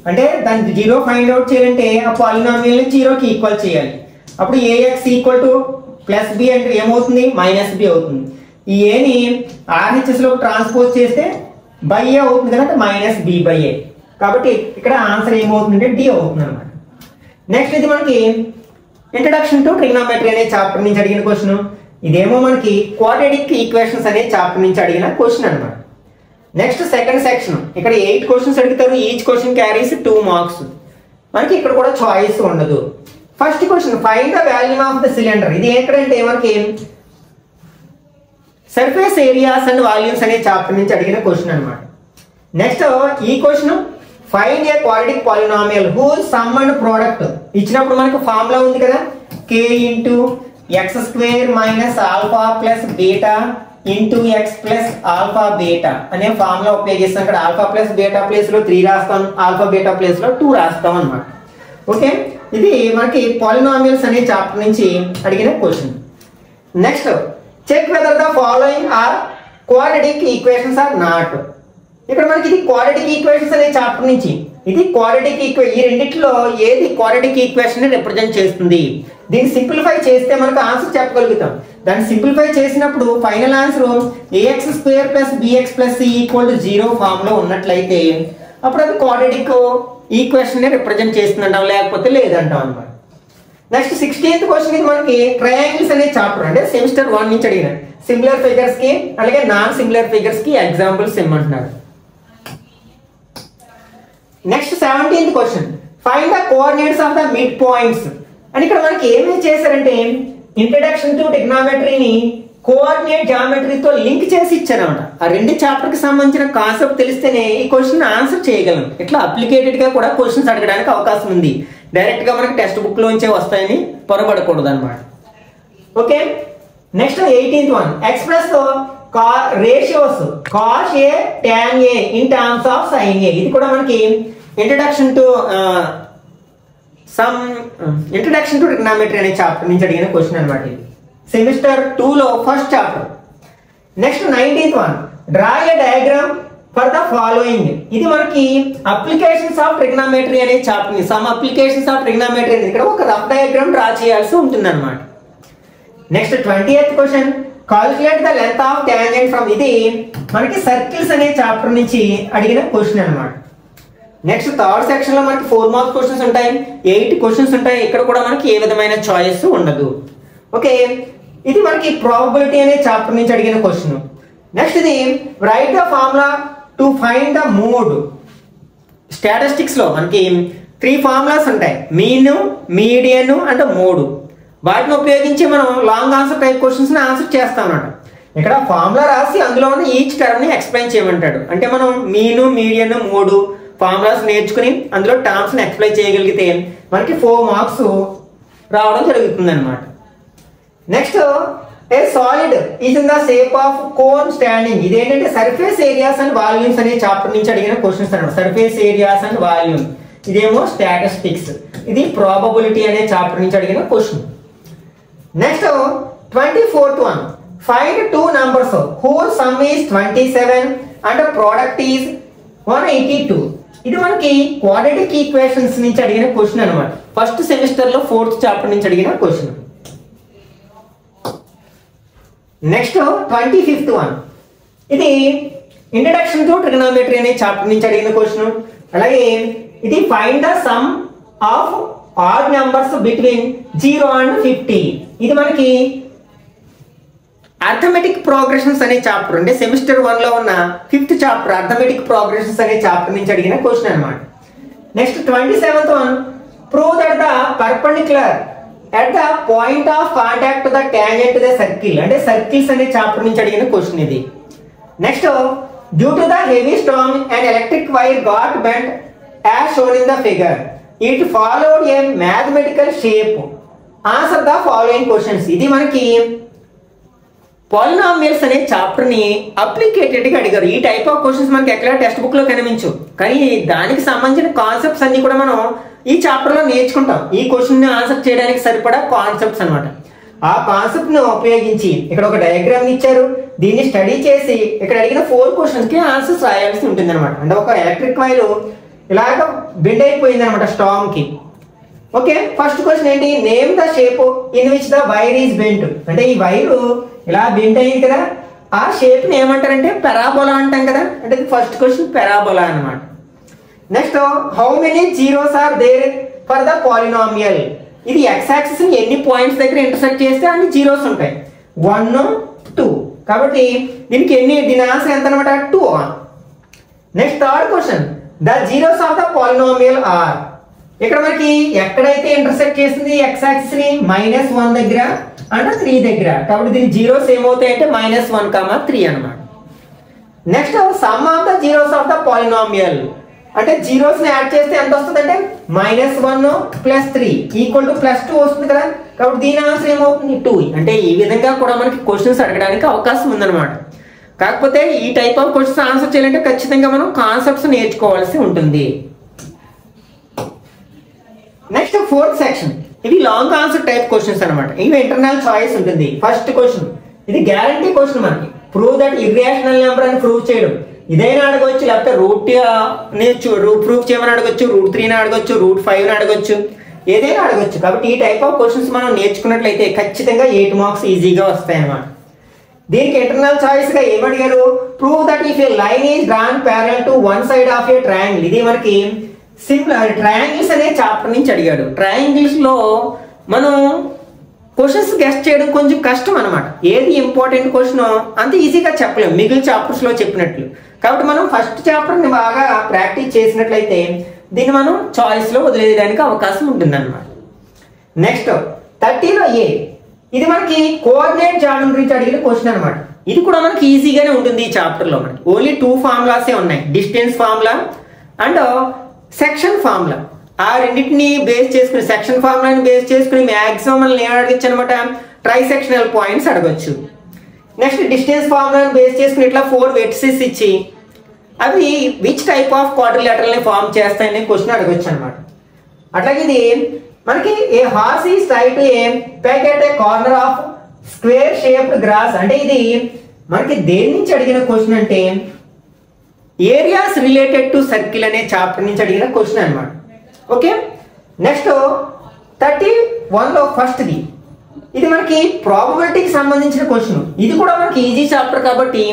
అంటే దాని జీరో ఫైండ్ అవుట్ చేయాలంటే ఆ పాలినామియల్ ని జీరోకి ఈక్వల్ చేయాలి. అప్పుడు AX equal to plus B అంటే ఏమవుతుంది? మైనస్ B అవుతుంది. ఈ ఏని RHS లో ట్రాన్స్పోజ్ చేస్తే బై ఏ అవుతుంది కదా, మైనస్ B బై ఏ. కాబట్టి ఇక్కడ ఆన్సర్ ఏమవుతుందంటే D అవుతుంది అనమాట. నెక్స్ట్ ఇది మనకి ఇంట్రడక్షన్ టు ట్రిగ్నోమెట్రీ అనే చాప్టర్ నుంచి అడిగిన క్వశ్చన్. ఇదేమో మనకి క్వాడ్రాటిక్ ఈక్వేషన్స్ అనే చాప్టర్ నుంచి అడిగిన క్వశ్చన్ అనమాట. నెక్స్ట్ సెకండ్ సెక్షన్, ఇక్కడ 8 క్వశ్చన్స్ అడుగుతారు. Each question carries 2 marks. మనకి ఇక్కడ కూడా చాయిస్ ఉండదు. First question, find the volume of the cylinder. ఇది ఏంటంటే మనకి సర్ఫేస్ ఏరియాస్ అండ్ వాల్యూమ్స్ అనే చాప్టర్ నుంచి అడిగిన క్వశ్చన్ అనమాట. నెక్స్ట్ ఈ question, find a quadratic polynomial whose sum and product. ఇచ్చినప్పుడు మనకు ఫార్ములా ఉంది కదా, k into x square minus alpha plus beta into x plus alpha beta అనే ఫార్ములా ఉపయోగిస్తాం. ఇక్కడ ఆల్ఫా ప్లస్ బీటా ప్లేస్ లో 3 రాస్తాం, ఆల్ఫా బీటా ప్లేస్ లో 2 రాస్తాం అనమాట. ఓకే, ఇది మనకి పాలినామియల్స్ అనే చాప్టర్ నుంచి అడిగిన question. Next, check whether the following are quadratic equations or not. ఇక్కడ మనకి ఇది క్వాడ్రాటిక్ ఈక్వేషన్స్ అనే చాప్టర్ నుంచి. ఇది క్వాడ్రాటిక్ ఈక్వేషన్, ఈ రెండిట్లో ఏది క్వాడ్రాటిక్ ఈక్వేషన్ ని రిప్రజెంట్ చేస్తుంది? దీన్ని సింప్లిఫై చేస్తే మనకు ఆన్సర్ చెప్పగలుగుతాం. దాన్ని సింప్లిఫై చేసినప్పుడు final answer AX square plus BX plus C equal to 0 form లో ఉన్నట్లయితే అప్పుడు అది క్వాడ్రాటిక్ ఈక్వేషన్ ని రిప్రజెంట్ చేస్తుందంటాం, లేకపోతే లేదంటాం అనమాట. నెక్స్ట్ 16th క్వశ్చన్, ఇది మనకి ట్రయాంగిల్స్ అనే చాప్టర్, అంటే సెమిస్టర్ 1 నుంచి అడిగిన సిమిలర్ ఫిగర్స్ కి అలాగే నాన్ సిమిలర్ ఫిగర్స్ కి ఎగ్జాంపుల్స్ ఇమ్మంటున్నారు. Next 17th question, find the coordinates of the midpoints. అని ఇక్కడ మనకి ఏమేమి చేశారంటే ఇంట్రడక్షన్ టు ట్రిగ్నోమెట్రీని కోఆర్డినేట్ జామెట్రీతో లింక్ చేసి ఇచ్చారన్నమాట. ఆ 2 చాప్టర్ కి సంబంధించిన కాన్సెప్ట్ తెలిస్తేనే ఈ క్వశ్చన్ ఆన్సర్ చేయగలం. ఇట్లా అప్లికేటెడ్ గా కూడా క్వశ్చన్స్ అడగడానికి అవకాశం ఉంది. డైరెక్ట్ గా మనకి టెక్స్ట్ బుక్ లోంచే వస్తాయని పొరపడకూడదు అనమాట. Okay, next 18th one, express ratios cos A tan A in terms of sin ఏ. ఇది కూడా మనకి ఇంట్రడక్షన్ టు ట్రిగ్నోమెట్రీ అనే చాప్టర్ నుంచి అడిగిన క్వశ్చన్ అనమాట. ఇది సెమిస్టర్ 2 లో first chapter. Next 19th one, draw A diagram for the following. ఇది మనకి అప్లికేషన్స్ ఆఫ్ ట్రిగ్నోమెట్రీ అనే చాప్టర్ ని. సమ్ అప్లికేషన్స్ ఆఫ్ ట్రిగ్నోమెట్రీ అనేది ఇక్కడ ఒక రఫ్ డయాగ్రామ్ డ్రా చేయాల్సి ఉంటుంది అనమాట. Next 20th question, calculate the length of tangent from. ఇది మనకి సర్కిల్స్ అనే చాప్టర్ నుంచి అడిగిన క్వశ్చన్ అనమాట. నెక్స్ట్ థర్డ్ సెక్షన్ లో మనకి 4 మార్క్స్ క్వశ్చన్స్ ఉంటాయి, 8 క్వశ్చన్స్ ఉంటాయి. ఇక్కడ కూడా మనకి ఏ విధమైన చాయిస్ ఉండదు. ఓకే, ఇది మనకి ప్రాబబిలిటీ అనే చాప్టర్ నుంచి అడిగిన క్వశ్చన్. నెక్స్ట్ ఇది right the formula to find the mode. Statistics లో మనకి 3 ఫార్ములాస్ ఉంటాయి, మీన్, మీడియన్ అండ్ మోడ్. వాటిని ఉపయోగించి మనం లాంగ్ ఆన్సర్ టైప్ క్వశ్చన్స్ని ఆన్సర్ చేస్తాం అన్నమాట. ఇక్కడ ఫార్ములా రాసి అందులో ఉన్న ఈచ్ టర్మ్ని ఎక్స్ప్లెయిన్ చేయమంటాడు. అంటే మనం మీను మీడియన్ 3 ఫార్ములాస్ నేర్చుకుని అందులో టర్మ్స్ని ఎక్స్ప్లెయిన్ చేయగలిగితే మనకి 4 మార్క్స్ రావడం జరుగుతుంది అనమాట. Next a solid is in the shape of cone standing. ఇదేంటంటే సర్ఫేస్ ఏరియాస్ అండ్ వాల్యూమ్స్ అనే చాప్టర్ నుంచి అడిగిన క్వశ్చన్స్ అనమాట. సర్ఫేస్ ఏరియాస్ అండ్ వాల్యూమ్, ఇదేమో స్టాటిస్టిక్స్, ఇది ప్రాబబిలిటీ అనే చాప్టర్ నుంచి అడిగిన question. Next 24th one, find two numbers whose sum is 27 and product is 182. ఇది మనకి క్వాడ్రాటిక్ ఈక్వేషన్స్ నుంచి అడిగిన క్వశ్చన్ అనమాట. ఫస్ట్ సెమిస్టర్ లో 4th చాప్టర్ నుంచి అడిగిన క్వశ్చన్. నెక్స్ట్ 25th one, ఇది ఇంట్రడక్షన్ టు ట్రిగనోమెట్రీ అనే చాప్టర్ నుంచి అడిగిన క్వశ్చన్. అలాగే ఇది find the sum of odd numbers between 0 and 50. ఇది మనకి అర్థమెటిక్ ప్రోగ్రెషన్స్ అనే చాప్టర్, అంటే సెమిస్టర్ 1 లో ఉన్న 5th చాప్టర్ అర్థమెటిక్ ప్రోగ్రెషన్స్ అనే చాప్టర్ నుంచి అడిగిన క్వశ్చన్ అనమాట. Next 27th one, prove that the perpendicular at the point of contact to the tangent to the circle, అంటే సర్కిల్స్ అనే చాప్టర్ నుంచి అడిగిన క్వశ్చన్ ఇది. Next due to the heavy Storm and electric wire got bent as shown in the figure, it followed a mathematical shape, answer the following questions. ఇది మనకి polynomials అనే chapter ని అప్లికేటెడ్ గా అడిగారు. ఈ టైప్ ఆఫ్ క్వశ్చన్స్ మనకి ఎక్కడ టెక్స్ట్ బుక్ లో కనిపించు, కానీ దానికి సంబంధించిన కాన్సెప్ట్స్ అన్ని కూడా మనం ఈ చాప్టర్ లో నేర్చుకుంటాం. ఈ క్వశ్చన్ ని ఆన్సర్ చేయడానికి సరిపడా కాన్సెప్ట్స్ అనమాట. ఆ కాన్సెప్ట్ ను ఉపయోగించి ఇక్కడ ఒక డయాగ్రామ్ ఇచ్చారు, దీన్ని స్టడీ చేసి ఇక్కడ అడిగిన 4 క్వశ్చన్స్ కి ఆన్సర్స్ రాయాల్సి ఉంటుంది అనమాట. అంటే ఒక ఎలక్ట్రిక్ వైర్ ఇలాగ బెండ్ అయిపోయింది అనమాట స్టార్మ్ కి. ఓకే, ఫస్ట్ క్వశ్చన్ ఏంటి, name the shape in which the wire is bent. అంటే ఈ వైర్ ఇలా బెండ్ అయ్యింది కదా, ఆ షేప్ ని ఏమంటారంటే పెరాబోలా అంటాం కదా. అంటే ఫస్ట్ క్వశ్చన్ పెరాబోలా అనమాట. Next how many zeros are there for the polynomial. ఇది ఎక్స్ యాక్సిస్ ని ఎన్ని పాయింట్స్ దగ్గర ఇంటర్సెక్ట్ చేస్తే అన్ని జీరోస్ ఉంటాయి, 1, 2. కాబట్టి దీని ఆన్సర్ ఎంత అనమాట, 2. Next third question, the zeros of the polynomial are. ఇక్కడ మనకి ఎక్కడైతే ఇంటర్సెక్ట్ చేసింది ఎక్స్ యాక్సిస్ ని -1 దగ్గర అండ్ 3 దగ్గర, కాబట్టి దీని జీరోస్ ఏమవుతాయి అంటే -1, 3 అనమాట. Next some of the zeros of the polynomial, అంటే జీరోస్ ని యాడ్ చేస్తే ఎంత వస్తుంది అంటే -1 + 3 = +2 వస్తుంది కదా. కాబట్టి దీని ఆన్సర్ ఏమవుతుంది 2. అంటే ఈ విధంగా కూడా మనకి క్వశ్చన్స్ అడగడానికి అవకాశం ఉందన్నమాట. కాకపోతే ఈ టైప్ ఆఫ్ క్వశ్చన్స్ ఆన్సర్ చేయాలంటే ఖచ్చితంగా మనం కాన్సెప్ట్స్ నేర్చుకోవాల్సి ఉంటుంది. నెక్స్ట్ 4th సెక్షన్, ఇది లాంగ్ ఆన్సర్ టైప్ క్వశ్చన్స్ అనమాట. ఇవి ఇంటర్నల్ చాయిస్ ఉంటుంది. ఫస్ట్ క్వశ్చన్ ఇది గ్యారంటీ క్వశ్చన్ మనకి, ప్రూవ్ దట్ ఇర్రేషనల్ నెంబర్ అని ప్రూవ్ చేయడం. ఇదైనా అడగవచ్చు, లేకపోతే ప్రూవ్ చేయమని అడగొచ్చు, √3 అడగొచ్చు, √5 అడగొచ్చు, ఏదైనా అడగొచ్చు. కాబట్టి ఈ టైప్ ఆఫ్ క్వశ్చన్స్ మనం నేర్చుకున్నట్లయితే ఖచ్చితంగా 8 మార్క్స్ ఈజీగా వస్తాయి అన్నమాట. దీనికి ఇంటర్నల్ చాయిస్ గా ఏమడిగారు, prove that if a line is drawn parallel to one side of a triangle. ఇది మనకి సింపుల్ ట్రయాంగిల్స్ అనే చాప్టర్ నుంచి అడిగాడు. ట్రయాంగిల్స్ లో మనం క్వశ్చన్స్ గెస్ట్ చేయడం కొంచెం కష్టం అనమాట. ఏది ఇంపార్టెంట్ క్వశ్చన్ అంత ఈజీగా చెప్పలేము మిగిలిన చాప్టర్స్ లో చెప్పినట్లు. కాబట్టి మనం ఫస్ట్ చాప్టర్ ని బాగా ప్రాక్టీస్ చేసినట్లయితే దీన్ని మనం చాయిస్ లో వదిలేయడానికి అవకాశం ఉంటుంది అనమాట. నెక్స్ట్ 30లో A, ఇది మనకి కోఆర్డినేట్ జామెట్రీ గురించి అడిగిన క్వశ్చన్ అనమాట. ఇది కూడా మనకి ఈజీగానే ఉంటుంది. ఈ చాప్టర్ లో మనకి ఓన్లీ 2 ఫార్ములాసే ఉన్నాయి, distance formula and section formula. ఆ రెండింటిని బేస్ చేసుకుని, సెక్షన్ ఫార్ములాని బేస్ చేసుకుని మ్యాక్సిమం మనల్ని ఏం అడగచ్చు అనమాట, ట్రైసెక్షనల్ పాయింట్స్ అడగచ్చు. నెక్స్ట్ డిస్టెన్స్ ఫార్ములాని బేస్ చేసుకుని ఇట్లా 4 వెర్టిసెస్ ఇచ్చి అవి విచ్ టైప్ ఆఫ్ క్వాడ్రిలేటరల్ ని ఫార్మ్ చేస్తాయనే క్వశ్చన్ అడగచ్చు అనమాట. అట్లాగే ఇది మనకి a horse is tried to a peg at a corner of square shaped grass. అంటే ఇది మనకి దేని నుంచి అడిగిన క్వశ్చన్ అంటే ఏరియాస్ రిలేటెడ్ టు సర్కిల్ అనే చాప్టర్ నుంచి అడిగిన క్వశ్చన్ అనమాట. ఓకే, నెక్స్ట్ 31లో ఫస్ట్ది, ఇది మనకి ప్రాబబిలిటీకి సంబంధించిన క్వశ్చన్. ఇది కూడా మనకి ఈజీ చాప్టర్ కాబట్టి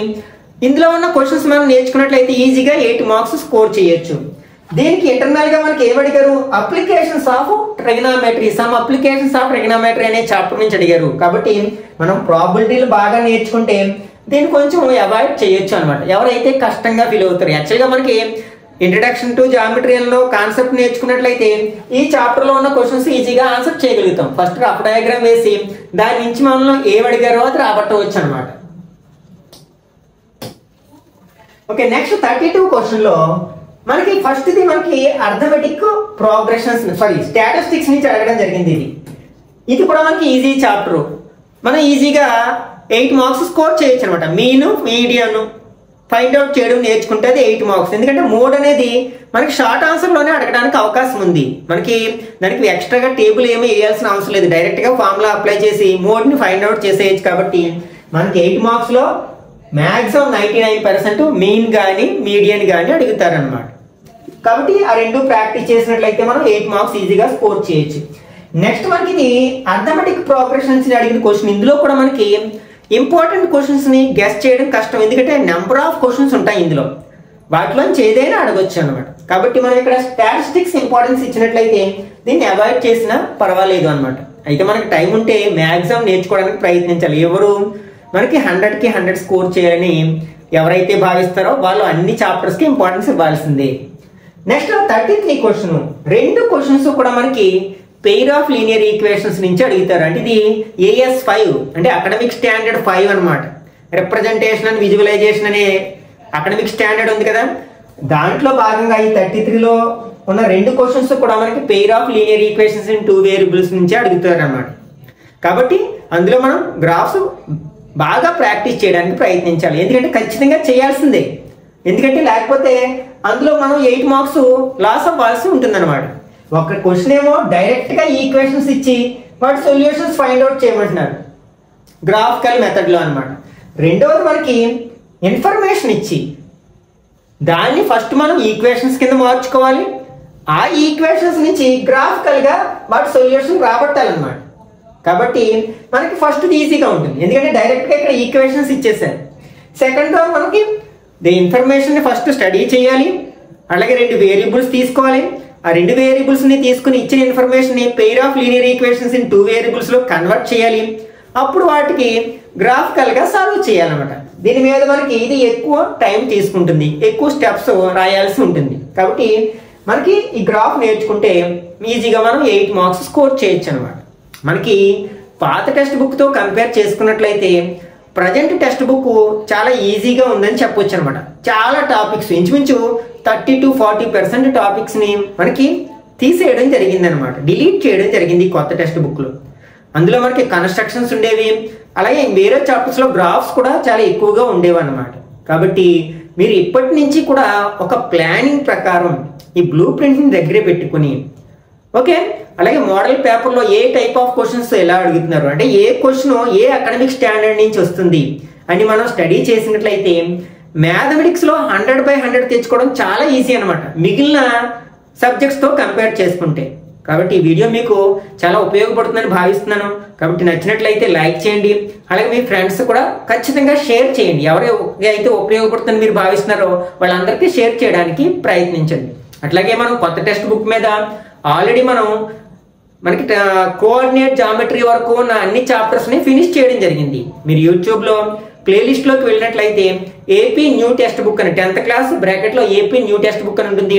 ఇందులో ఉన్న క్వశ్చన్స్ మనం నేర్చుకున్నట్లయితే ఈజీగా 8 మార్క్స్ స్కోర్ చేయొచ్చు. దీనికి ఇంటర్నల్ గా మనకి ఏమడిగారు, applications of trigonometry, some applications of trigonometry అనే చాప్టర్ నుంచి అడిగారు. కాబట్టి మనం ప్రాబబిలిటీలు బాగా నేర్చుకుంటే దీన్ని కొంచెం అవాయిడ్ చేయొచ్చు అనమాట. ఎవరైతే కష్టంగా ఫీల్ అవుతారు, యాక్చువల్గా మనకి ఇంట్రడక్షన్ టు జామెట్రీలో కాన్సెప్ట్ నేర్చుకున్నట్లయితే ఈ చాప్టర్లో ఉన్న క్వశ్చన్స్ ఈజీగా ఆన్సర్ చేయగలుగుతాం. ఫస్ట్ రఫ్ డయాగ్రామ్ వేసి దాని నుంచి మనం ఏం అడిగారో అది రాబట్టవచ్చు అనమాట. ఓకే, నెక్స్ట్ 32 క్వశ్చన్లో మనకి ఫస్ట్ది మనకి అర్థమెటిక్ ప్రోగ్రెషన్స్ స్టాటిస్టిక్స్ నుంచి అడగడం జరిగింది. ఇది కూడా మనకి ఈజీ చాప్టర్. మనం ఈజీగా 8 మార్క్స్ స్కోర్ చేయొచ్చు అనమాట. మీను మీడియన్ ఫైండ్ అవుట్ చేయడం నేర్చుకుంటే అది 8 మార్క్స్. ఎందుకంటే మోడ్ అనేది మనకి షార్ట్ ఆన్సర్లోనే అడగడానికి అవకాశం ఉంది. మనకి దానికి ఎక్స్ట్రాగా టేబుల్ ఏమీ వేయాల్సిన అవసరం లేదు. డైరెక్ట్గా ఫార్ములా అప్లై చేసి మోడ్ని ఫైండ్ అవుట్ చేసేయచ్చు. కాబట్టి మనకి 8 మార్క్స్లో మ్యాక్సిమం 99% మీన్ కానీ మీడియన్ కానీ అడుగుతారనమాట. కాబట్టి ఆ రెండు ప్రాక్టీస్ చేసినట్లయితే మనం 8 మార్క్స్ ఈజీగా స్కోర్ చేయొచ్చు. నెక్స్ట్ మనకి ఇది అర్థమెటిక్ ప్రోగ్రెషన్స్ అడిగిన క్వశ్చన్. ఇందులో కూడా మనకి ఇంపార్టెంట్ క్వశ్చన్స్ ని గెస్ చేయడం కష్టం. ఎందుకంటే నెంబర్ ఆఫ్ క్వశ్చన్స్ ఉంటాయి ఇందులో. వాటిలోంచి ఏదైనా అడగొచ్చు అనమాట. కాబట్టి మనం ఇక్కడ స్టాటిస్టిక్స్ ఇంపార్టెన్స్ ఇచ్చినట్లయితే దీన్ని అవాయిడ్ చేసినా పర్వాలేదు అనమాట. అయితే మనకి టైం ఉంటే మ్యాక్సిమం నేర్చుకోవడానికి ప్రయత్నించాలి. ఎవరు మనకి 100కి 100 స్కోర్ చేయాలని ఎవరైతే భావిస్తారో వాళ్ళు అన్ని చాప్టర్స్కి ఇంపార్టెన్స్ ఇవ్వాల్సిందే. Next 33 question. 2 క్వశ్చన్స్ కూడా మనకి పెయిర్ ఆఫ్ లీనియర్ ఈక్వేషన్స్ నుంచి అడుగుతారు. అంటే ఇది AS5 అంటే అకాడమిక్ స్టాండర్డ్ 5 అనమాట. రిప్రజెంటేషన్ అండ్ విజువలైజేషన్ అనే అకాడమిక్ స్టాండర్డ్ ఉంది కదా, దాంట్లో భాగంగా ఈ 33లో ఉన్న 2 క్వశ్చన్స్ కూడా మనకి pair of linear equations in 2 variables నుంచి అడుగుతారు అనమాట. కాబట్టి అందులో మనం గ్రాఫ్స్ బాగా ప్రాక్టీస్ చేయడానికి ప్రయత్నించాలి. ఎందుకంటే ఖచ్చితంగా చేయాల్సిందే. ఎందుకంటే లేకపోతే అందులో మనం 8 మార్క్స్ లాస్ అవ్వాల్సి ఉంటుందన్నమాట. ఒక క్వశ్చన్ ఏమో డైరెక్ట్గా ఈక్వేషన్స్ ఇచ్చి వాటి సొల్యూషన్స్ ఫైండ్ అవుట్ చేయమంటున్నారు గ్రాఫికల్ మెథడ్లో అనమాట. రెండవది మనకి ఇన్ఫర్మేషన్ ఇచ్చి దాన్ని ఫస్ట్ మనం ఈక్వేషన్స్ కింద మార్చుకోవాలి. ఆ ఈక్వేషన్స్ నుంచి గ్రాఫికల్గా వాటి సొల్యూషన్ రాబట్టాలన్నమాట. కాబట్టి మనకి ఫస్ట్ ఈజీగా ఉంటుంది. ఎందుకంటే డైరెక్ట్గా ఇక్కడ ఈక్వేషన్స్ ఇచ్చేసారు. సెకండ్ మనకి ది ఇన్ఫర్మేషన్ని ఫస్ట్ స్టడీ చేయాలి. అలాగే 2 వేరియబుల్స్ తీసుకోవాలి. ఆ 2 వేరియబుల్స్ని తీసుకుని ఇచ్చిన ఇన్ఫర్మేషన్ని pair of linear equations in 2 వేరియబుల్స్లో కన్వర్ట్ చేయాలి. అప్పుడు వాటికి గ్రాఫికల్గా సాల్వ్ చేయాలన్నమాట. దీని మీద మనకి ఇది ఎక్కువ టైం తీసుకుంటుంది, ఎక్కువ స్టెప్స్ రాయాల్సి ఉంటుంది. కాబట్టి మనకి ఈ గ్రాఫ్ నేర్చుకుంటే ఈజీగా మనం 8 మార్క్స్ స్కోర్ చేయొచ్చు అనమాట. మనకి పాత టెక్స్ట్ బుక్తో కంపేర్ చేసుకున్నట్లయితే ప్రజెంట్ టెక్స్ట్ బుక్ చాలా ఈజీగా ఉందని చెప్పొచ్చు అనమాట. చాలా టాపిక్స్ ఇంచుమించు 30 to 40% టాపిక్స్ని మనకి తీసేయడం జరిగింది అనమాట. డిలీట్ చేయడం జరిగింది కొత్త టెక్స్ట్ బుక్లో. అందులో మనకి కన్స్ట్రక్షన్స్ ఉండేవి. అలాగే వేరే చాప్టర్స్లో గ్రాఫ్స్ కూడా చాలా ఎక్కువగా ఉండేవి అనమాట. కాబట్టి మీరు ఇప్పటి నుంచి కూడా ఒక ప్లానింగ్ ప్రకారం ఈ బ్లూ ప్రింట్ని దగ్గరే పెట్టుకుని ఓకే. అలాగే మోడల్ పేపర్లో ఏ టైప్ ఆఫ్ క్వశ్చన్స్ ఎలా అడుగుతున్నారు, అంటే ఏ క్వశ్చన్ ఏ అకాడమిక్ స్టాండర్డ్ నుంచి వస్తుంది అని మనం స్టడీ చేసినట్లయితే మ్యాథమెటిక్స్లో 100/100 తెచ్చుకోవడం చాలా ఈజీ అనమాట, మిగిలిన సబ్జెక్ట్స్తో కంపేర్ చేసుకుంటే. కాబట్టి ఈ వీడియో మీకు చాలా ఉపయోగపడుతుందని భావిస్తున్నాను. కాబట్టి నచ్చినట్లయితే లైక్ చేయండి. అలాగే మీ ఫ్రెండ్స్ కూడా ఖచ్చితంగా షేర్ చేయండి. ఎవరైతే ఉపయోగపడుతుందని మీరు భావిస్తున్నారో వాళ్ళందరికీ షేర్ చేయడానికి ప్రయత్నించండి. అట్లాగే మనం కొత్త టెక్స్ట్ బుక్ మీద ఆల్రెడీ మనకి కోఆర్డినేట్ జామెట్రీ వరకు ఉన్న అన్ని చాప్టర్స్ని ఫినిష్ చేయడం జరిగింది. మీరు యూట్యూబ్లో ప్లేలిస్ట్లోకి వెళ్ళినట్లయితే ఏపీ న్యూ టెక్స్ట్ బుక్ అని 10th క్లాస్ బ్రాకెట్లో ఏపీ న్యూ టెక్స్ట్ బుక్ అని ఉంటుంది.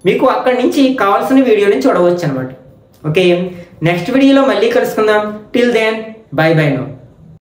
మీకు అక్కడి నుంచి కావాల్సిన వీడియోని చూడవచ్చు అనమాట. ఓకే, నెక్స్ట్ వీడియోలో మళ్ళీ కలుసుకుందాం. Till then bye bye now.